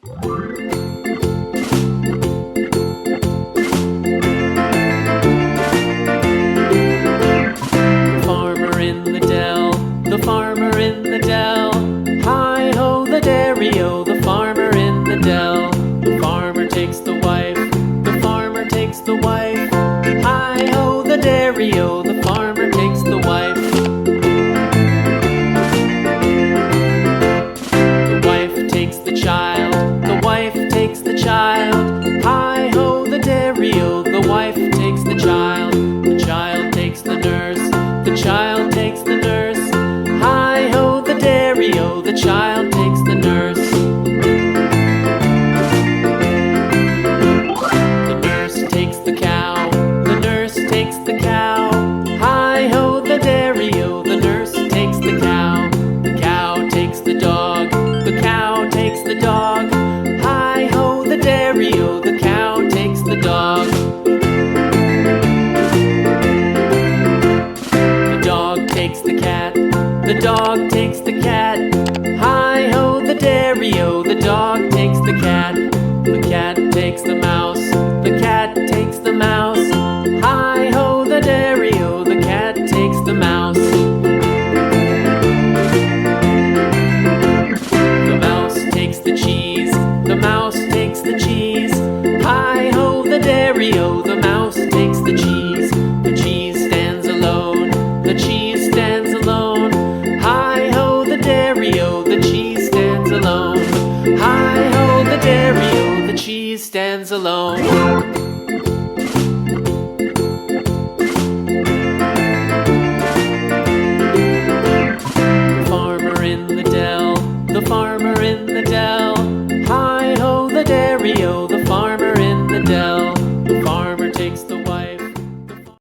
Farmer in the dell, the farmer in the dell. Hi-ho, the dairy-o, the farmer in the dell. The farmer takes the wife, the farmer takes the wife. Hi-ho, the dairy-o, the farmer takes the wife. The wife takes the child, the wife takes the child. Hi-ho, the dairy-o, the wife takes the child. The child takes the nurse, the child takes the nurse. Hi-ho, the dairy-o, the child takes the nurse. The nurse takes the cow, the nurse takes the cow. Hi-ho, the dairy-o, the nurse takes the cow. The cow takes the dog, the cow takes the dog. Hi-ho, the dairy-o, the cow takes the dog. The dog takes the cat, the dog takes the cat. Hi-ho, the dairy-o, the dog takes the cat. The cat takes the mouse, the cat takes the mouse. Hi-ho, the dairy-o, the cat takes the mouse. The mouse takes the cheese, the mouse takes the cheese. Hi-ho, the dairy-o, the mouse takes the cheese. The cheese stands alone, the cheese stands alone. Hi-ho, the dairy-o, the cheese stands alone. Hi-ho, the dairy-o, the cheese stands alone.